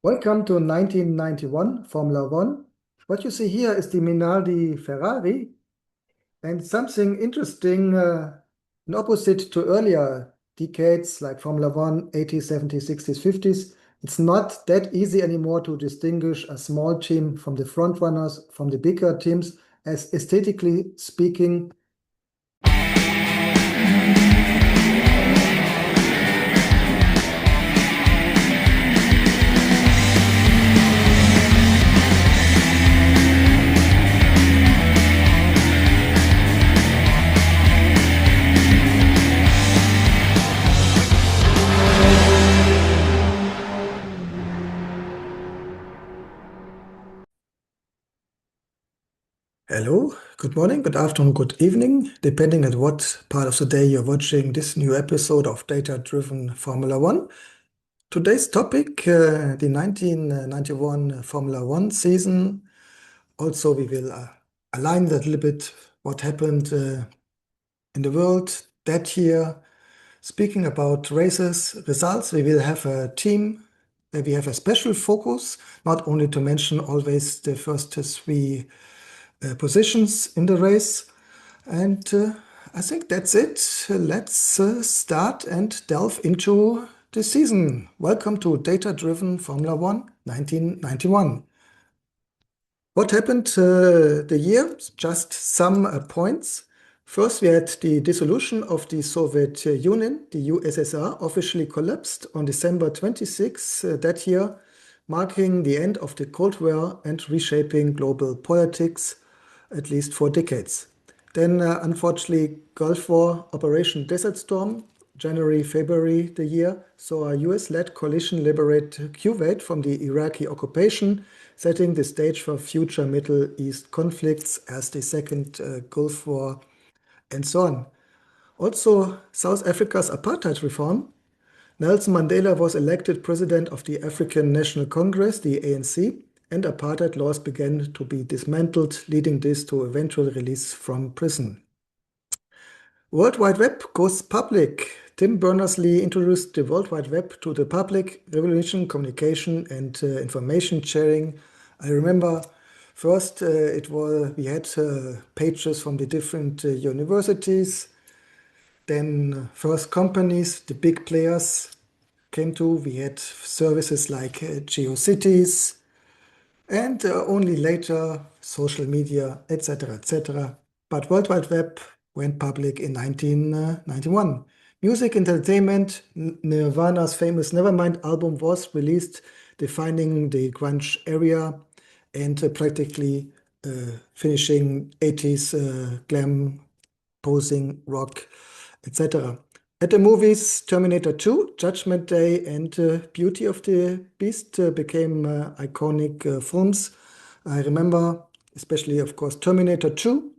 Welcome to 1991 Formula One. What you see here is the Minardi Ferrari, and something interesting, in opposite to earlier decades like Formula One, 80s, 70s, 60s, 50s. It's not that easy anymore to distinguish a small team from the front runners, from the bigger teams, as aesthetically speaking. Hello, good morning, good afternoon, good evening, depending on what part of the day you're watching this new episode of Data-Driven Formula One. Today's topic, the 1991 Formula One season. Also, we will align that a little bit what happened in the world that year. Speaking about races, results, we will have a team where we have a special focus, not only to mention always the first three positions in the race. And I think that's it. Let's start and delve into the season. Welcome to Data-Driven Formula One 1991. What happened the year? Just some points. First, we had the dissolution of the Soviet Union. The USSR officially collapsed on December 26 that year, marking the end of the Cold War and reshaping global politics, at least for decades. Then, unfortunately, Gulf War, Operation Desert Storm, January, February the year, saw a US-led coalition liberate Kuwait from the Iraqi occupation, setting the stage for future Middle East conflicts as the Second Gulf War and so on. Also, South Africa's apartheid reform. Nelson Mandela was elected president of the African National Congress, the ANC, and apartheid laws began to be dismantled, leading this to eventual release from prison. World Wide Web goes public. Tim Berners-Lee introduced the World Wide Web to the public, revolution, communication, and information sharing. I remember first we had pages from the different universities. Then first companies, the big players came to. We had services like GeoCities, and only later social media, etc., etc. But World Wide Web went public in 1991. Music entertainment, Nirvana's famous Nevermind album was released, defining the grunge area and practically finishing 80s glam, posing, rock, etc. At the movies, Terminator 2, Judgment Day, and Beauty of the Beast became iconic films. I remember, especially, of course, Terminator 2,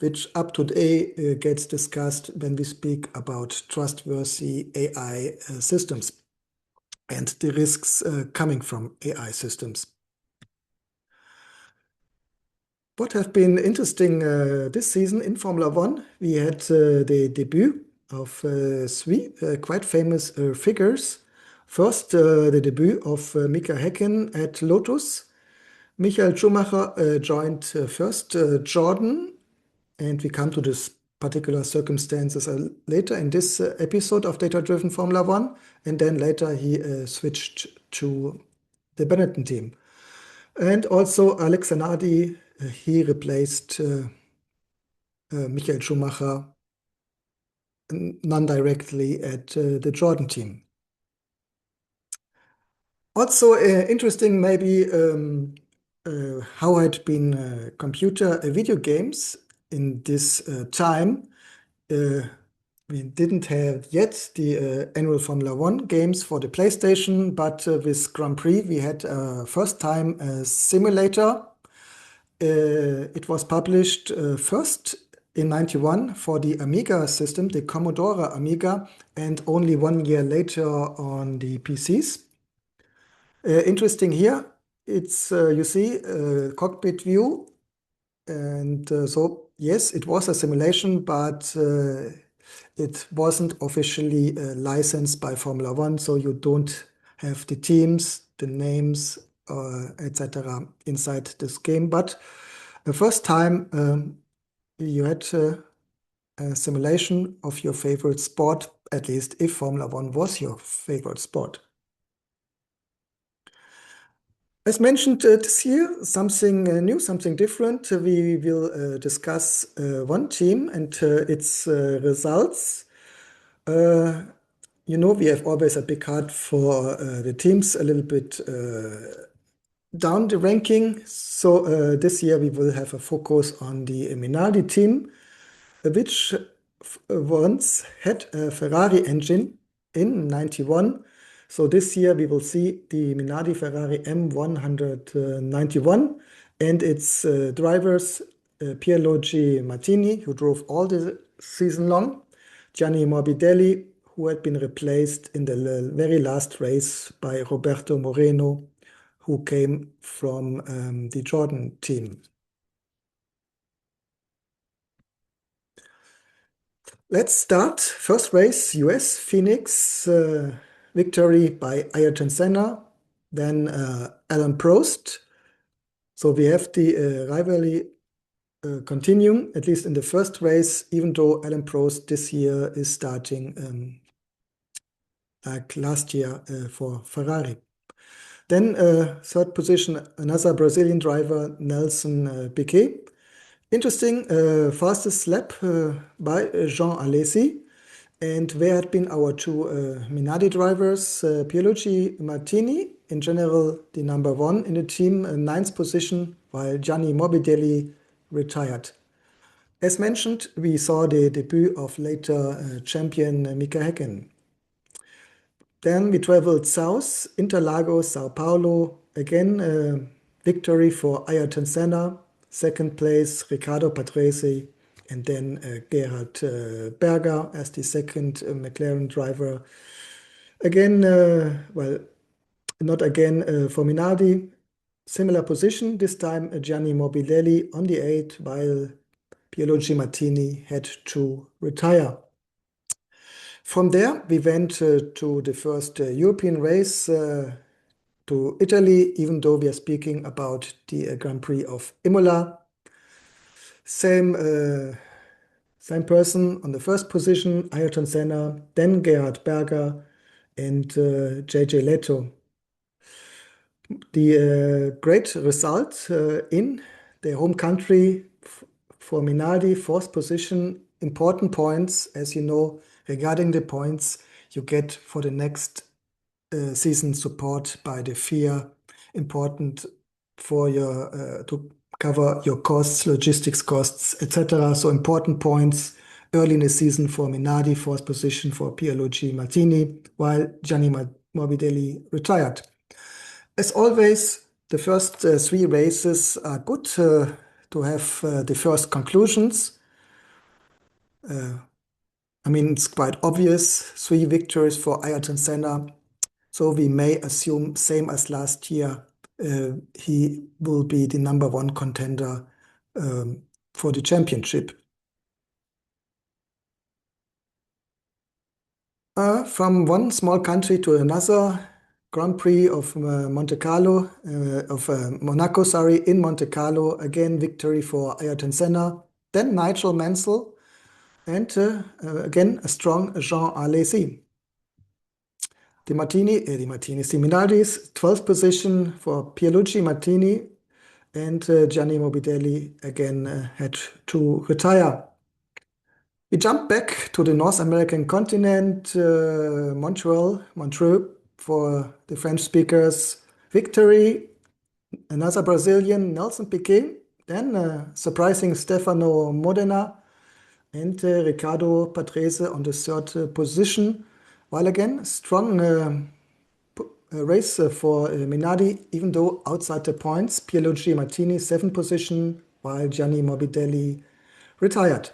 which up to today gets discussed when we speak about trustworthy AI systems and the risks coming from AI systems. What have been interesting this season in Formula One? We had the debut of three quite famous figures. First, the debut of Mika Häkkinen at Lotus. Michael Schumacher joined first Jordan, and we come to this particular circumstances later in this episode of Data-Driven Formula One, and then later he switched to the Benetton team. And also Alex Zanardi, he replaced Michael Schumacher non-directly at the Jordan team. Also interesting maybe how had been computer video games in this time. We didn't have yet the annual Formula One games for the PlayStation, but with Grand Prix we had first time a simulator. It was published first in 91 for the Amiga system, the Commodore Amiga, and only 1 year later on the PCs. Interesting here, it's you see cockpit view, and so yes, it was a simulation, but it wasn't officially licensed by Formula One, so you don't have the teams, the names, etc. inside this game. But the first time you had a simulation of your favorite sport, at least if Formula One was your favorite sport. As mentioned this year, something new, something different. We will discuss one team and its results. We have always a big heart for the teams, a little bit down the ranking. So this year we will have a focus on the Minardi team, which once had a Ferrari engine in 91. So this year we will see the Minardi Ferrari M191 and its drivers, Pierluigi Martini, who drove all the season long, Gianni Morbidelli, who had been replaced in the very last race by Roberto Moreno, who came from the Jordan team. Let's start. First race, US, Phoenix, victory by Ayrton Senna, then Alain Prost. So we have the rivalry continuing, at least in the first race, even though Alain Prost this year is starting like last year for Ferrari. Then third position, another Brazilian driver, Nelson Piquet. Interesting, fastest lap by Jean Alesi. And where had been our two Minardi drivers, Pierluigi Martini, in general the number one in the team, ninth position, while Gianni Morbidelli retired. As mentioned, we saw the debut of later champion Mika Häkkinen. Then we traveled south, Interlagos, Sao Paulo. Again, victory for Ayrton Senna. Second place, Riccardo Patrese. And then Gerhard Berger as the second McLaren driver. Again, well, not again for Minardi. Similar position, this time Gianni Morbidelli on the 8, while Pierluigi Martini had to retire. From there, we went to the first European race to Italy, even though we are speaking about the Grand Prix of Imola. Same person on the first position, Ayrton Senna, then Gerhard Berger and JJ Leto. The great result in their home country for Minardi, fourth position, important points, as you know, regarding the points you get for the next season support by the FIA, important for your to cover your costs, logistics costs, etc. So important points early in the season for Minardi, fourth position for Pierluigi Martini, while Gianni Morbidelli retired. As always, the first three races are good to have the first conclusions. I mean, it's quite obvious, 3 victories for Ayrton Senna. So we may assume, same as last year, he will be the number one contender for the championship. From one small country to another, Grand Prix of Monte Carlo, of Monaco, sorry, in Monte Carlo, again victory for Ayrton Senna, then Nigel Mansell, and again a strong Jean Alesi. The Minardi's 12th position for Pierluigi Martini, and Gianni Morbidelli again had to retire. We jump back to the North American continent, Montreux for the French speakers. Victory, another Brazilian, Nelson Piquet, then surprising Stefano Modena, and Riccardo Patrese on the third position. While again, strong race for Minardi, even though outside the points, Pierluigi Martini, 7th position, while Gianni Morbidelli retired.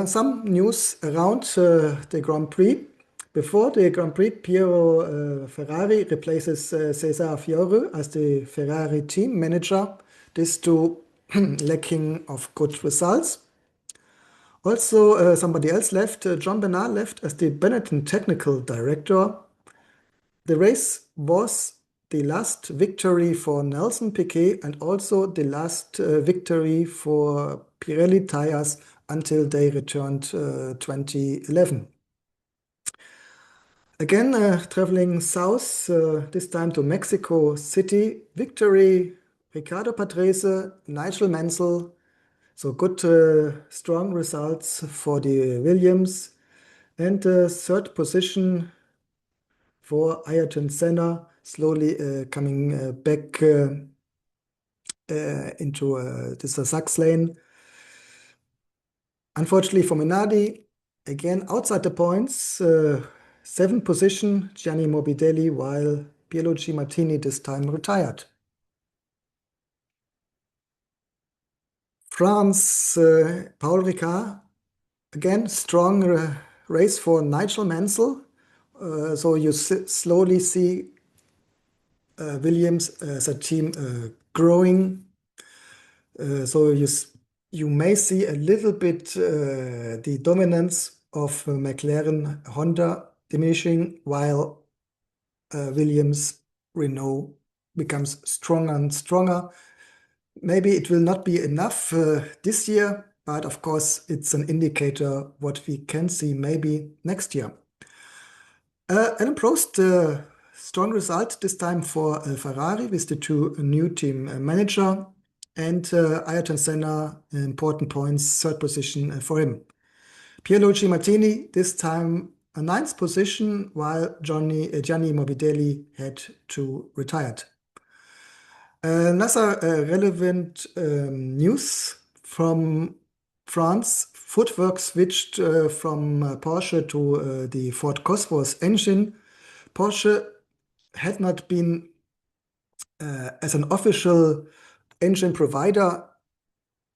Some news around the Grand Prix. Before the Grand Prix, Piero Ferrari replaces Cesar Fiore as the Ferrari team manager. This due lacking of good results. Also, somebody else left. John Bernal left as the Benetton technical director. The race was the last victory for Nelson Piquet and also the last victory for Pirelli tires until they returned 2011. Again, traveling south, this time to Mexico City, victory, Ricardo Patrese, Nigel Mansell. So good, strong results for the Williams. And third position for Ayrton Senna, slowly coming back into the Sachs lane. Unfortunately for Minardi, again outside the points, seventh position, Gianni Morbidelli, while Pierluigi Martini this time retired. France, Paul Ricard, again strong race for Nigel Mansell. So you slowly see Williams as a team growing. So you may see a little bit the dominance of McLaren, Honda diminishing, while Williams, Renault becomes stronger and stronger. Maybe it will not be enough this year, but of course it's an indicator what we can see maybe next year. Alain Prost, strong result this time for Ferrari with the two new team manager, and Ayrton Senna, important points, third position for him. Pierluigi Martini, this time a ninth position, while Gianni Morbidelli had to retire. Another relevant news from France, footwork switched from Porsche to the Ford Cosworth engine. Porsche had not been as an official engine provider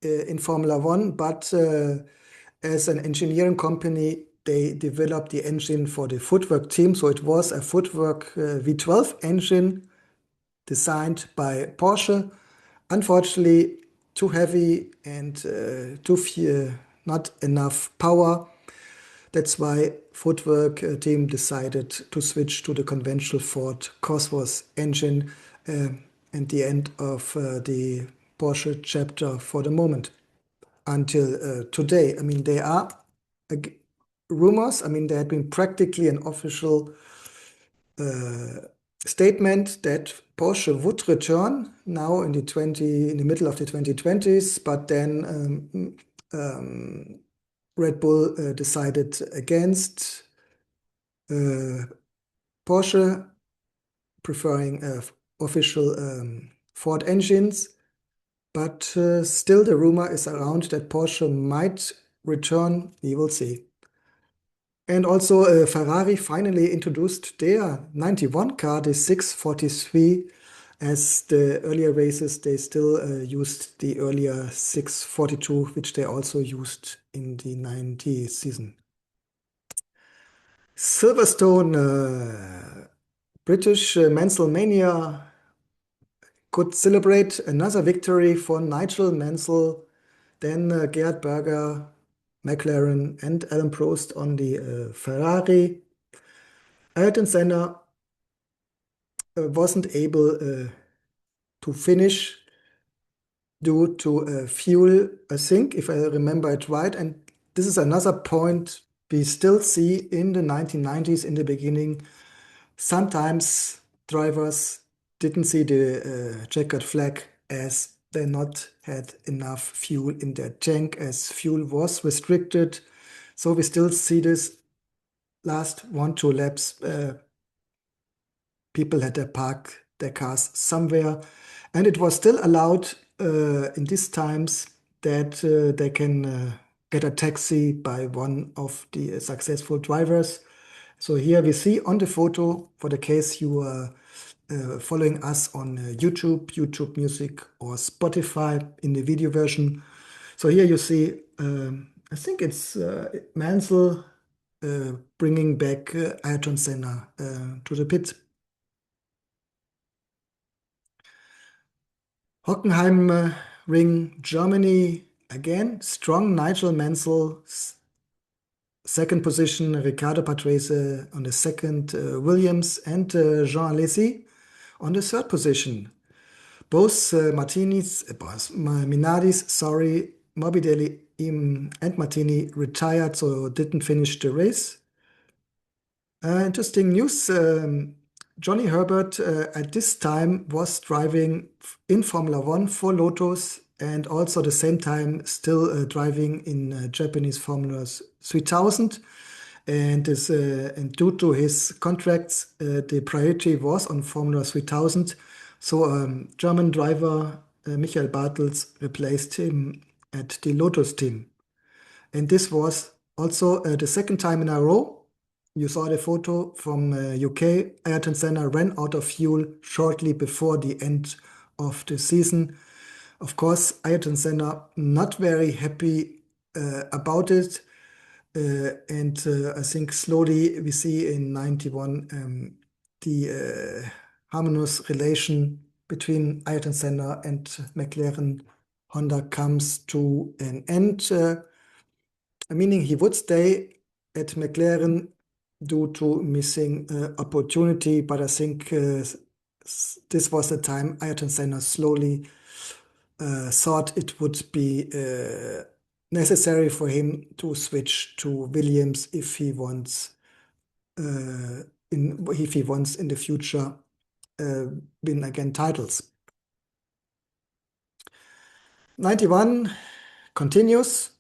in Formula One, but as an engineering company, they developed the engine for the footwork team. So it was a footwork V12 engine designed by Porsche. Unfortunately, too heavy and not enough power. That's why footwork team decided to switch to the conventional Ford Cosworth engine at the end of the Porsche chapter for the moment until today. I mean, there are rumors. I mean, there had been practically an official statement that Porsche would return now in the middle of the 2020s, but then Red Bull decided against Porsche, preferring official Ford engines. But still, the rumor is around that Porsche might return. We will see. And also, Ferrari finally introduced their 91 car, the 643. As the earlier races, they still used the earlier 642, which they also used in the 90 season. Silverstone, British Mansell Mania could celebrate another victory for Nigel Mansell, then Gerhard Berger, McLaren, and Alain Prost on the Ferrari. Ayrton Senna wasn't able to finish due to fuel, I think, if I remember it right. And this is another point we still see in the 1990s in the beginning. Sometimes drivers didn't see the checkered flag as they not had enough fuel in their tank, as fuel was restricted. So we still see this last 1-2 laps. People had to park their cars somewhere, and it was still allowed in these times that they can get a taxi by one of the successful drivers. So here we see on the photo, for the case you are following us on YouTube Music or Spotify in the video version. So here you see, I think it's Mansell bringing back Ayrton Senna to the pit. Hockenheim Ring, Germany, again, strong Nigel Mansell Second position, Riccardo Patrese on the second, Williams and Jean Alesi on the third position. Both Minardis, sorry, Morbidelli and Martini retired, so didn't finish the race. Interesting news. Johnny Herbert at this time was driving in Formula One for Lotus and also at the same time still driving in Japanese Formula 3000. And due to his contracts, the priority was on Formula 3000. So German driver Michael Bartels replaced him at the Lotus team. And this was also the second time in a row. You saw the photo from UK. Ayrton Senna ran out of fuel shortly before the end of the season. Of course, Ayrton Senna not very happy about it. I think slowly we see in 91 the harmonious relation between Ayrton Senna and McLaren Honda comes to an end, meaning he would stay at McLaren due to missing opportunity. But I think this was the time Ayrton Senna slowly thought it would be necessary for him to switch to Williams if he wants in the future win again titles. 91 continues.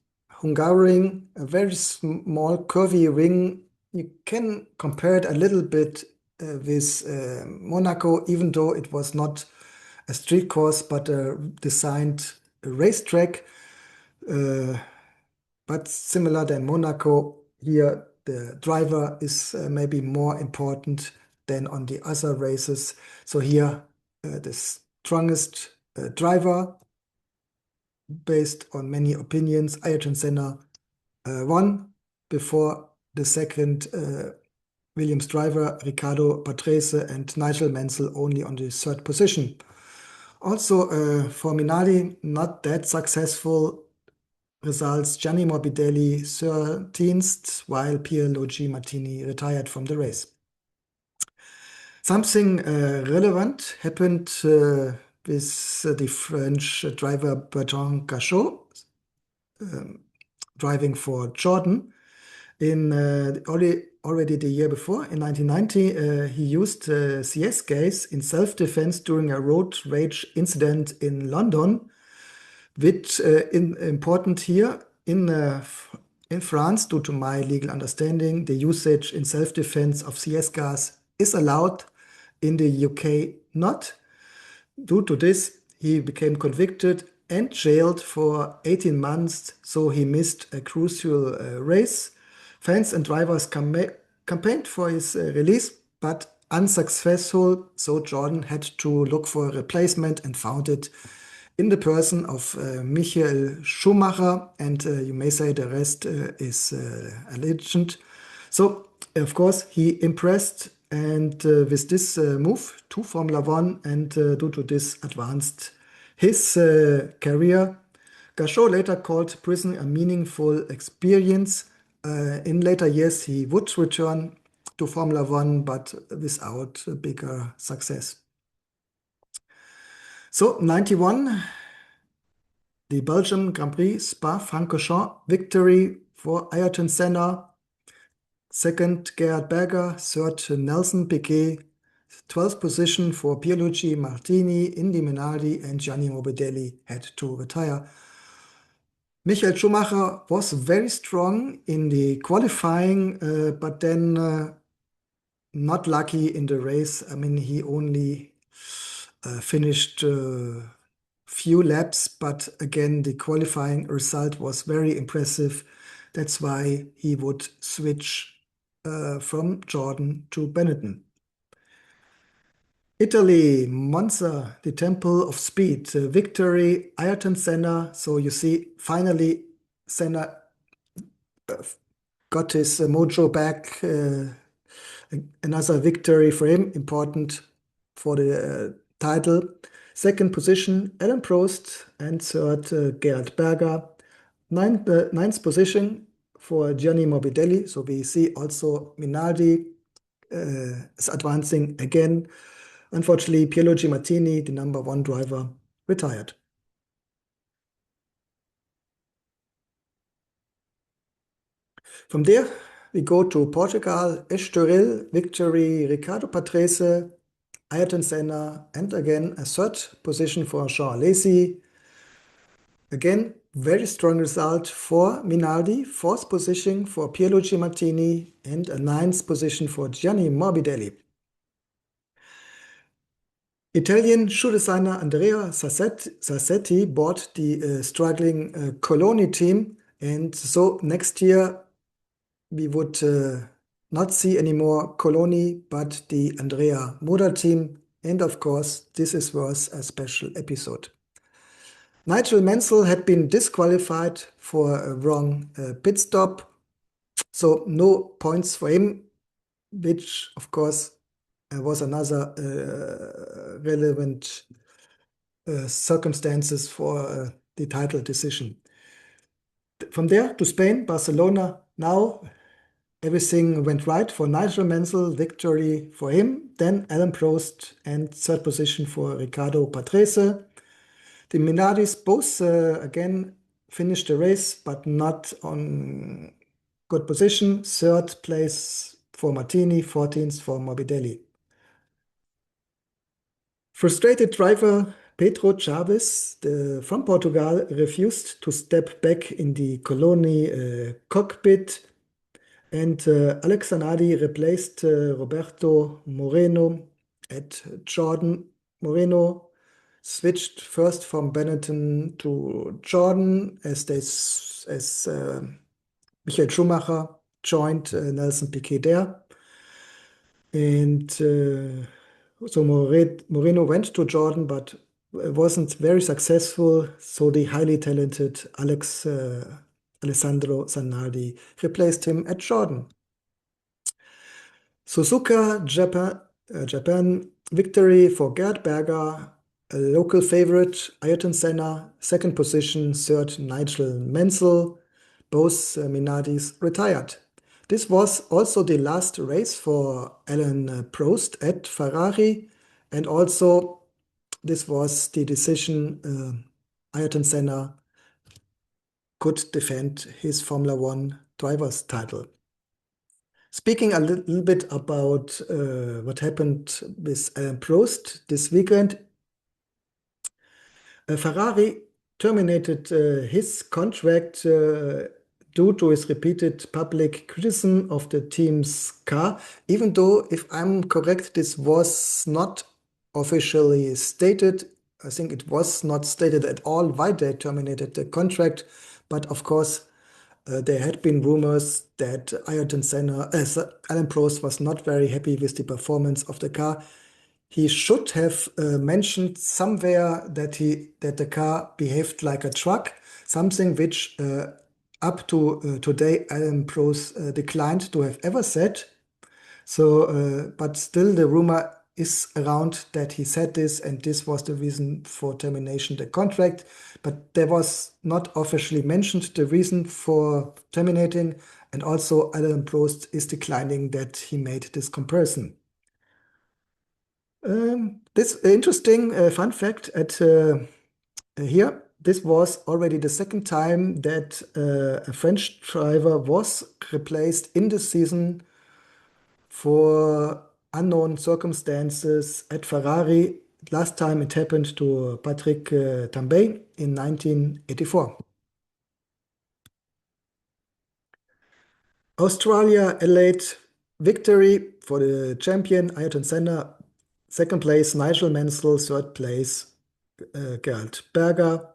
Hungaroring, a very small curvy ring. You can compare it a little bit with Monaco, even though it was not a street course but a designed racetrack. But similar than Monaco, here the driver is maybe more important than on the other races. So here the strongest driver, based on many opinions, Ayrton Senna won before the second Williams driver, Riccardo Patrese, and Nigel Mansell only on the third position. Also, for Minardi, not that successful results. Gianni Morbidelli 13th, while Pierluigi Martini retired from the race. Something relevant happened with the French driver Bertrand Gachot, driving for Jordan. Already the year before, in 1990, he used CS gas in self-defense during a road rage incident in London, which important here in France, due to my legal understanding, the usage in self-defense of CS gas is allowed. In the UK, not. Due to this, he became convicted and jailed for 18 months, so he missed a crucial race. Fans and drivers campaigned for his release, but unsuccessful, so Jordan had to look for a replacement and found it in the person of Michael Schumacher, and you may say the rest is a legend. So, of course, he impressed, and with this move to Formula One, and due to this advanced his career. Gachot later called prison a meaningful experience. In later years, he would return to Formula One, but without a bigger success. So, 91, the Belgian Grand Prix, Spa-Francorchamps, victory for Ayrton Senna. Second, Gerhard Berger. Third, Nelson Piquet. 12th position for Pierluigi Martini, Indy Minardi, and Gianni Morbidelli had to retire. Michael Schumacher was very strong in the qualifying, but then not lucky in the race. I mean, he only finished few laps, but again, the qualifying result was very impressive. That's why he would switch from Jordan to Benetton. Italy, Monza, the Temple of Speed, victory, Ayrton Senna. So you see, finally, Senna got his mojo back. Another victory for him, important for the title. Second position, Alain Prost, and third, Gerhard Berger. Ninth position for Gianni Morbidelli. So we see also Minardi is advancing again. Unfortunately, Pierluigi Martini, the number one driver, retired. From there, we go to Portugal, Estoril, victory, Ricardo Patrese, Ayrton Senna, and again a third position for Jean Alesi. Again, very strong result for Minardi, fourth position for Pierluigi Martini, and a ninth position for Gianni Morbidelli. Italian shoe designer Andrea Sassetti bought the struggling Coloni team, and so next year we would not see anymore Coloni, but the Andrea Moda team, and of course, this is worth a special episode. Nigel Mansell had been disqualified for a wrong pit stop, so no points for him, which of course was another relevant circumstances for the title decision. From there to Spain, Barcelona. Now everything went right for Nigel Mansell, victory for him. Then Alain Prost and third position for Ricardo Patrese. The Minardis both again finished the race, but not on good position. Third place for Martini, 14th for Morbidelli. Frustrated driver Pedro Chaves from Portugal refused to step back in the Coloni cockpit, and Alex Zanardi replaced Roberto Moreno at Jordan. Moreno switched first from Benetton to Jordan as Michael Schumacher joined Nelson Piquet there. And so Moreno went to Jordan, but wasn't very successful. So the highly talented Alessandro Zanardi replaced him at Jordan. Suzuka, Japan victory for Gerd Berger, a local favorite, Ayrton Senna, second position, third, Nigel Mansell, both Minardis retired. This was also the last race for Alain Prost at Ferrari, and also this was the decision Ayrton Senna could defend his Formula One driver's title. Speaking a little bit about what happened with Alain Prost this weekend, Ferrari terminated his contract due to his repeated public criticism of the team's car, even though, if I'm correct, this was not officially stated. I think it was not stated at all why they terminated the contract, but of course, there had been rumors that Ayrton Senna, Alain Prost was not very happy with the performance of the car. He should have mentioned somewhere that the car behaved like a truck, something which up to today Alain Prost declined to have ever said. So, but still the rumor is around that he said this, and this was the reason for termination the contract. But there was not officially mentioned the reason for terminating, and also Alain Prost is declining that he made this comparison. This interesting fun fact at here. This was already the second time that a French driver was replaced in the season for unknown circumstances at Ferrari. Last time it happened to Patrick Tambay in 1984. Australia, Adelaide, victory for the champion Ayrton Senna. Second place, Nigel Mansell. Third place, Gerd Berger.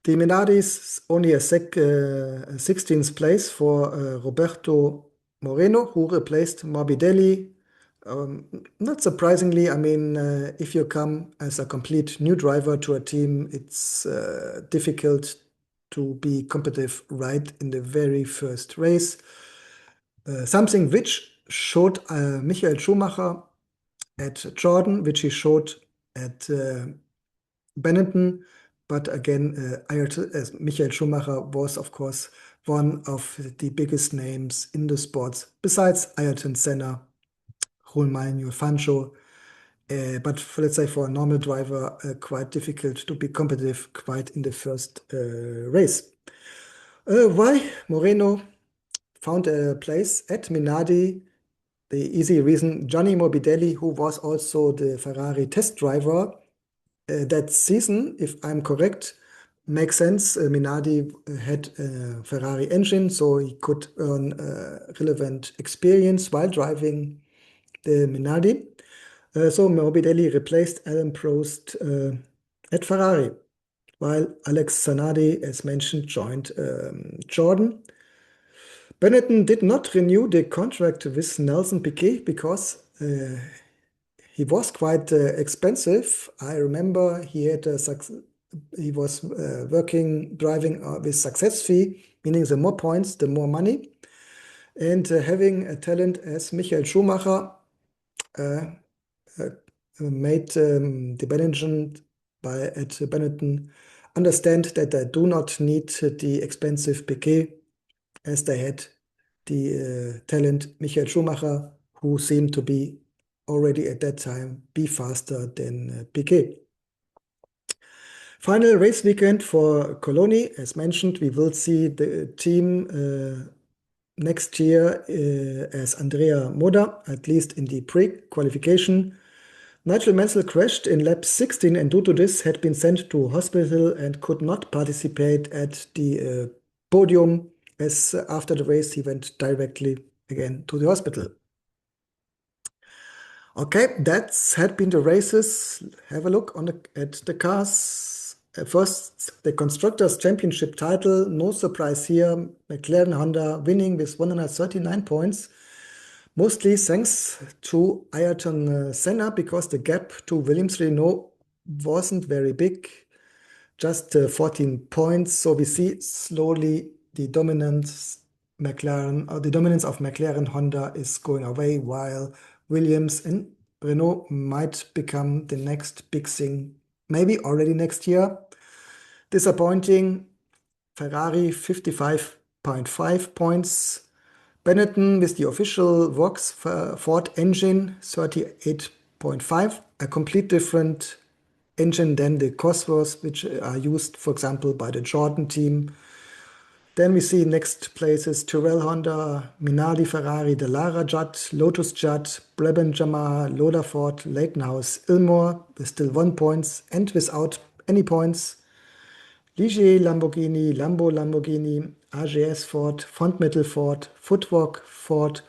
The Minardis only a 16th place for Roberto Moreno, who replaced Morbidelli. Not surprisingly, I mean, if you come as a complete new driver to a team, it's difficult to be competitive right in the very first race. Something which showed Michael Schumacher at Jordan, which he showed at Benetton, But again, Michael Schumacher was, of course, one of the biggest names in the sports, besides Ayrton Senna, Manuel Fancho. But let's say for a normal driver, quite difficult to be competitive quite in the first race. Why Moreno found a place at Minardi? The easy reason, Johnny Morbidelli, who was also the Ferrari test driver that season, if I'm correct, makes sense. Minardi had a Ferrari engine, so he could earn relevant experience while driving the Minardi. So Morbidelli replaced Alain Prost at Ferrari, while Alex Zanardi, as mentioned, joined Jordan. Benetton did not renew the contract with Nelson Piquet because he was quite expensive. I remember he was driving with success fee, meaning the more points, the more money. And having a talent as Michael Schumacher uh, uh, made the management at Benetton understand that they do not need the expensive Piquet as they had the talent Michael Schumacher, who seemed to be already at that time be faster than Piquet. Final race weekend for Coloni. As mentioned, we will see the team next year as Andrea Moda, at least in the pre-qualification. Nigel Mansell crashed in lap 16 and due to this had been sent to hospital and could not participate at the podium, as after the race he went directly again to the hospital. Okay, that's had been the races. Have a look at the cars. First, the Constructors' Championship title. No surprise here. McLaren Honda winning with 139 points. Mostly thanks to Ayrton Senna, because the gap to Williams Renault wasn't very big, just 14 points. So we see slowly the dominance the dominance of McLaren Honda is going away, while Williams and Renault might become the next big thing, maybe already next year. Disappointing. Ferrari 55.5 points. Benetton with the official Vox Ford engine 38.5, a complete different engine than the Cosworths, which are used, for example, by the Jordan team. Then we see next places Tyrrell Honda, Minardi Ferrari, Dallara Judd, Lotus Judd, Brabham Yamaha, Lola Ford, Leighton House, Ilmor with still 1 point and without any points. Ligier Lamborghini, Lambo Lamborghini, AGS Ford, Fondmetal Ford, Footwalk Ford,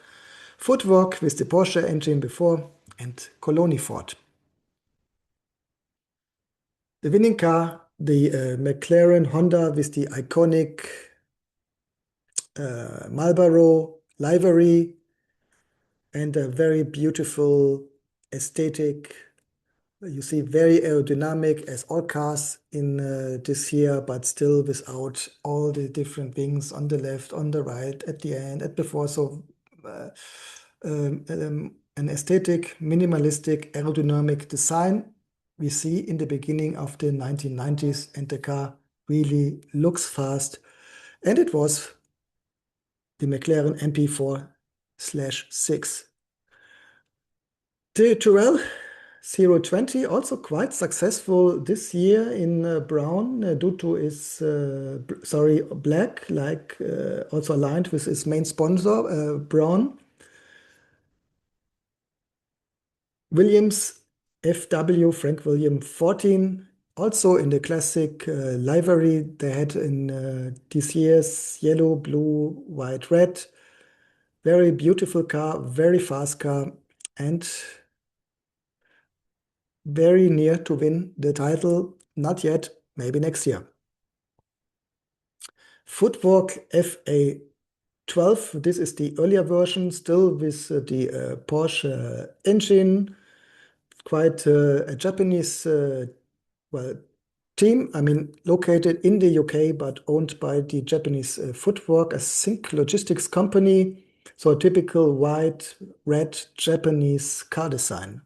Footwalk with the Porsche engine before, and Coloni Ford. The winning car, the McLaren Honda with the iconic Marlboro livery and a very beautiful aesthetic. You see very aerodynamic as all cars in this year, but still without all the different wings on the left, on the right, at the end, at before. So an aesthetic, minimalistic, aerodynamic design we see in the beginning of the 1990s, and the car really looks fast. And it was the McLaren MP4/6. The Tyrrell 020 also quite successful this year in brown due to its black, like also aligned with its main sponsor Braun. Williams FW Frank William 14, also in the classic livery they had in this year's yellow, blue, white, red. Very beautiful car, very fast car, and very near to win the title. Not yet, maybe next year. Footwalk FA12, this is the earlier version, still with the Porsche engine. Quite a Japanese well, team, I mean, located in the UK, but owned by the Japanese Footwork, a sync logistics company. So a typical white, red Japanese car design.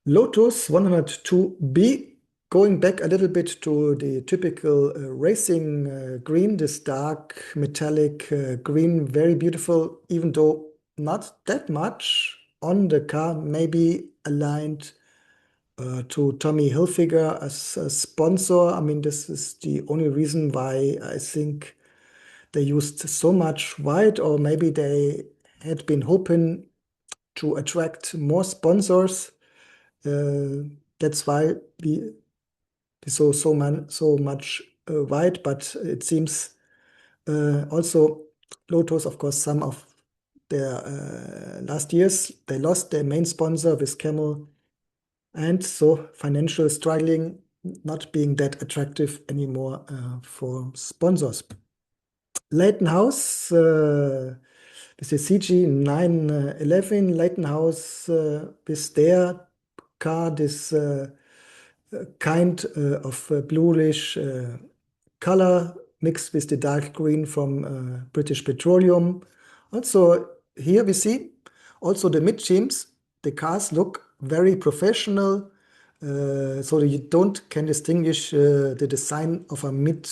Lotus 102B, Going back a little bit to the typical racing green, this dark metallic green, very beautiful, even though not that much on the car, maybe aligned to Tommy Hilfiger as a sponsor. I mean, this is the only reason why I think they used so much white, or maybe they had been hoping to attract more sponsors. That's why we saw so much white, but it seems also Lotus, of course, some of their last years, they lost their main sponsor with Camel, and so financial struggling, not being that attractive anymore for sponsors. Leighton House, with the CG911, Leighton House with their car, this kind of bluish color mixed with the dark green from British Petroleum. Also, here we see also the mid-teams. The cars look very professional, so you don't can distinguish the design of a mid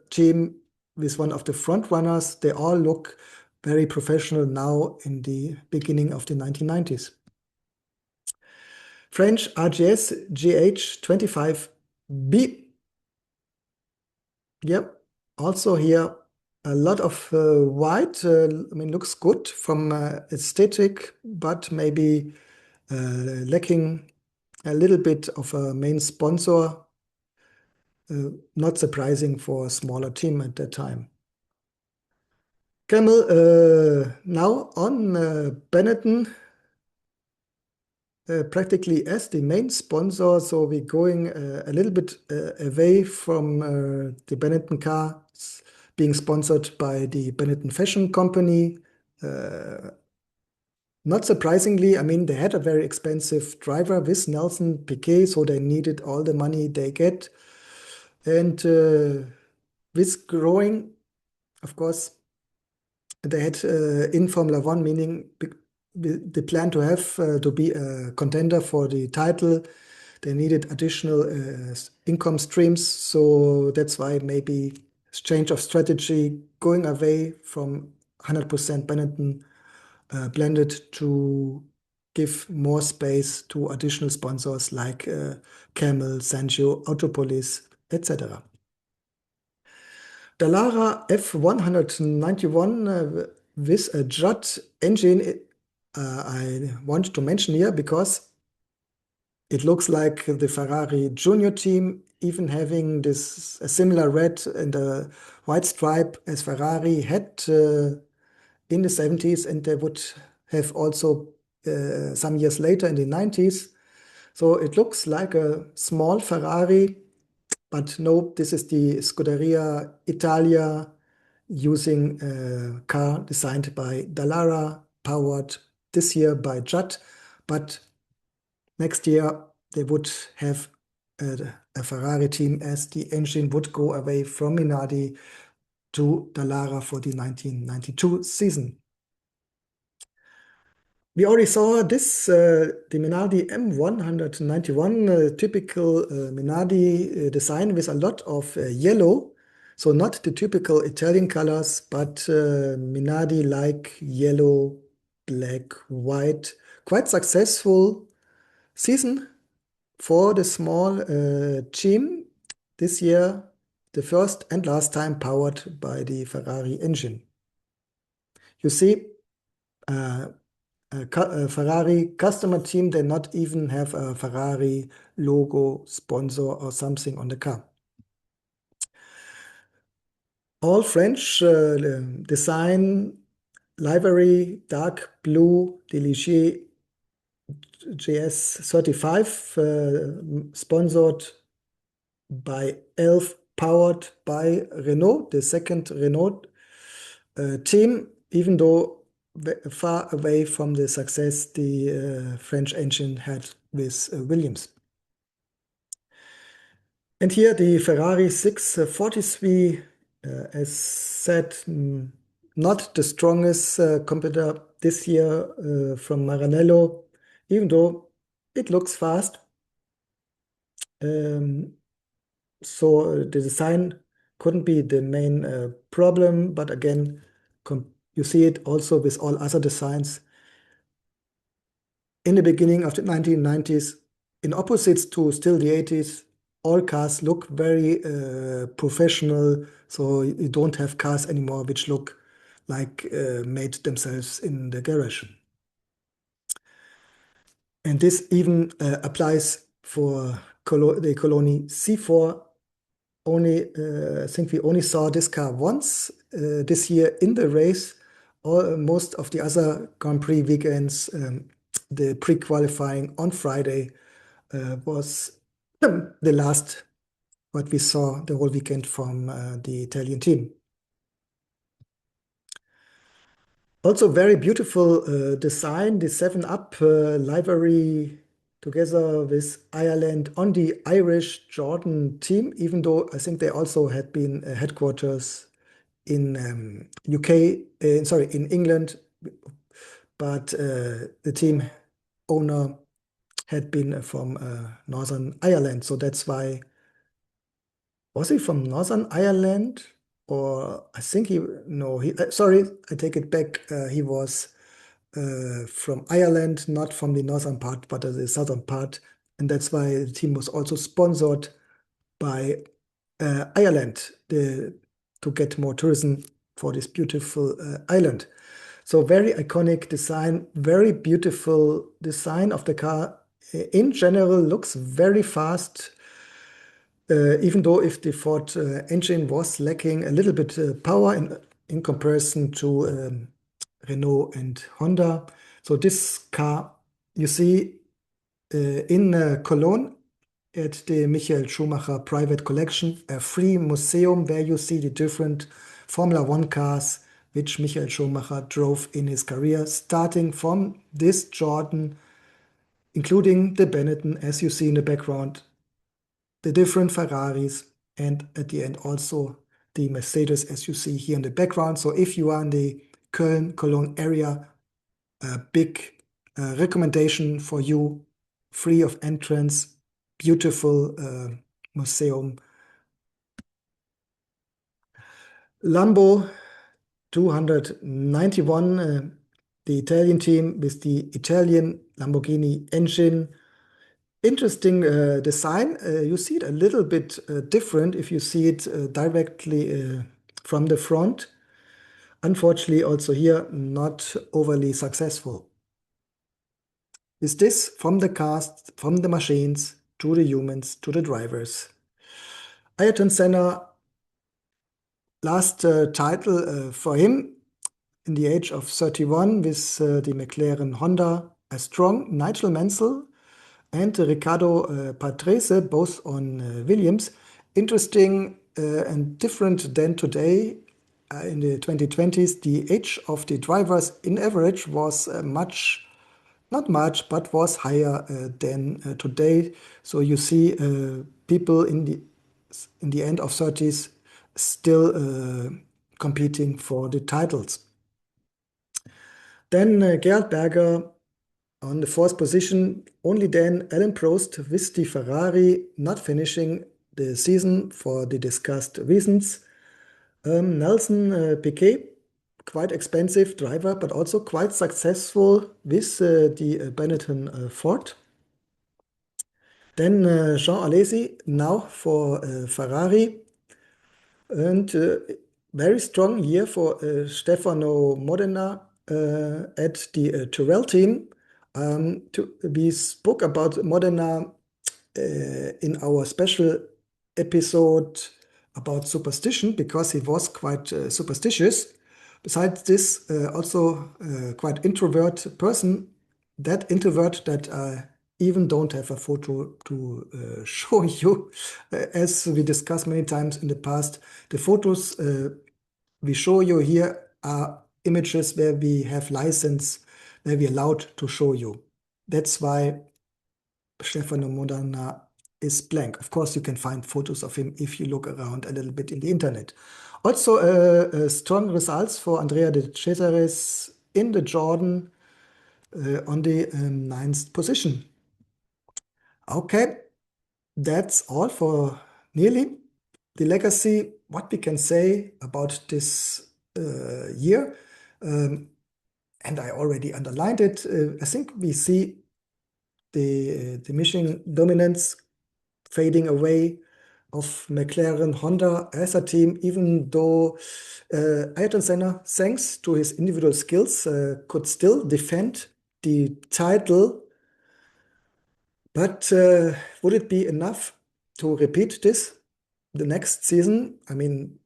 team with one of the front runners. They all look very professional now in the beginning of the 1990s. French RGS GH25B. Yep. Also here a lot of white. I mean, looks good from aesthetic, but maybe lacking a little bit of a main sponsor. Not surprising for a smaller team at that time. Camel now on Benetton, practically as the main sponsor. So we're going a little bit away from the Benetton cars being sponsored by the Benetton Fashion Company. Not surprisingly, I mean, they had a very expensive driver with Nelson Piquet, so they needed all the money they get. And with growing, of course, they had in Formula One, meaning the plan to have to be a contender for the title. They needed additional income streams, so that's why maybe change of strategy, going away from 100% Benetton blended to give more space to additional sponsors like Camel, Sancho, Autopolis, etc. Dallara F191 with a Judd engine, I want to mention here because it looks like the Ferrari Junior team, even having this a similar red and a white stripe as Ferrari had in the 70s, and they would have also some years later in the 90s. So it looks like a small Ferrari, but no, this is the Scuderia Italia using a car designed by Dallara, powered this year by Judd, but next year they would have a Ferrari team as the engine would go away from Minardi to Dallara for the 1992 season. We already saw this, the Minardi M191, typical Minardi design with a lot of yellow. So not the typical Italian colors, but Minardi like yellow, black, white. Quite successful season for the small team this year, the first and last time powered by the Ferrari engine. You see, a Ferrari customer team, they not even have a Ferrari logo sponsor or something on the car. All French design, livery, dark blue, Deligier GS35, sponsored by Elf, powered by Renault, the second Renault team, even though far away from the success the French engine had with Williams. And here the Ferrari 643, as said, not the strongest competitor this year from Maranello, even though it looks fast. Um, so the design couldn't be the main problem, but again, you see it also with all other designs. In the beginning of the 1990s, in opposites to still the 80s, all cars look very professional. So you don't have cars anymore which look like made themselves in the garage. And this even applies for the Coloni C4. Only, I think we only saw this car once this year in the race. Most of the other Grand Prix weekends, the pre-qualifying on Friday was the last what we saw the whole weekend from the Italian team. Also very beautiful design, the 7-Up livery together with Ireland on the Irish Jordan team, even though I think they also had been headquarters in UK, sorry, in England, but the team owner had been from Northern Ireland. So that's why, was he from Northern Ireland? Or I think no, sorry, I take it back. He was from Ireland, not from the northern part, but the southern part. And that's why the team was also sponsored by Ireland to get more tourism for this beautiful island. So very iconic design, very beautiful design of the car. In general, looks very fast, even though if the Ford engine was lacking a little bit power in comparison to Renault and Honda. So this car you see in Cologne at the Michael Schumacher private collection, a free museum where you see the different Formula One cars which Michael Schumacher drove in his career, starting from this Jordan, including the Benetton, as you see in the background, the different Ferraris, and at the end also the Mercedes, as you see here in the background. So if you are in the Cologne area, a big recommendation for you, free of entrance, beautiful museum. Lambo 291, the Italian team with the Italian Lamborghini engine. Interesting design. You see it a little bit different if you see it directly from the front. Unfortunately, also here, not overly successful. Is this from the cast, from the machines, to the humans, to the drivers? Ayrton Senna, last title for him in the age of 31 with the McLaren Honda. A strong Nigel Mansell and Riccardo Patrese, both on Williams. Interesting and different than today. In the 2020s, the age of the drivers in average was not much, but was higher than today. So you see people in the end of 30s still competing for the titles. Then Gerhard Berger on the fourth position. Only then Alain Prost with the Ferrari not finishing the season for the discussed reasons. Nelson Piquet, quite expensive driver, but also quite successful with the Benetton Ford. Then Jean Alesi, now for Ferrari. And very strong year for Stefano Modena at the Tyrrell team. We spoke about Modena in our special episode about superstition because he was quite superstitious. Besides this, also quite introvert person. That introvert that even don't have a photo to show you. As we discussed many times in the past, the photos we show you here are images where we have license, where we're allowed to show you. That's why Stefano Modena is blank. Of course, you can find photos of him if you look around a little bit in the internet. Also, strong results for Andrea de Cesaris in the Jordan on the ninth position. Okay, that's all for nearly the legacy. What we can say about this year, um, and I already underlined it. I think we see the Michelin dominance fading away of McLaren, Honda as a team, even though Ayrton Senna, thanks to his individual skills, could still defend the title. But would it be enough to repeat this the next season? I mean,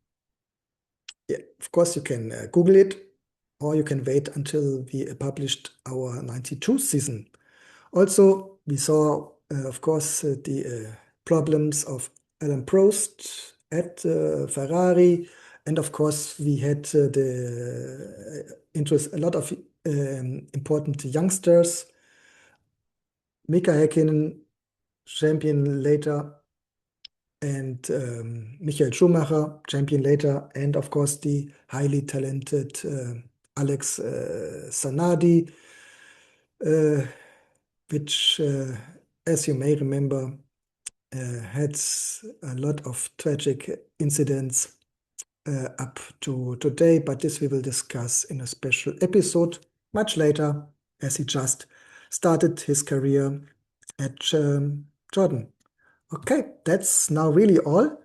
yeah, of course, you can Google it, or you can wait until we published our 92 season. Also, we saw, of course, the problems of Alain Prost at Ferrari, and of course, we had the interest a lot of important youngsters. Mika Häkkinen, champion later, and Michael Schumacher, champion later, and of course the highly talented Alex Zanardi, uh, which, as you may remember, had a lot of tragic incidents up to today, but this we will discuss in a special episode much later, as he just started his career at Jordan. Okay, that's now really all.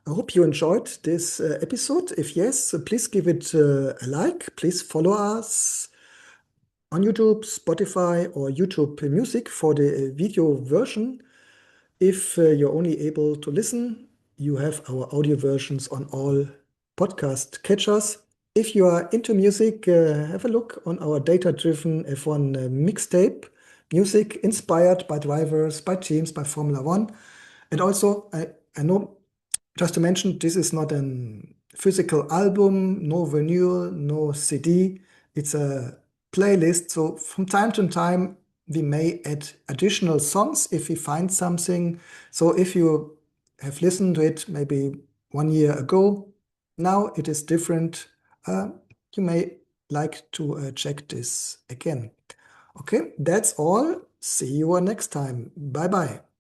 I hope you enjoyed this episode. If yes, please give it a like. Please follow us on YouTube, Spotify, or YouTube Music for the video version. If you're only able to listen, you have our audio versions on all podcast catchers. If you are into music, have a look on our data-driven F1 mixtape, music inspired by drivers, by teams, by Formula One. And also, I know, just to mention, this is not a physical album, no vinyl, no CD. It's a playlist. So from time to time, we may add additional songs if we find something. So if you have listened to it maybe 1 year ago, now it is different. You may like to check this again. Okay, that's all. See you next time. Bye bye.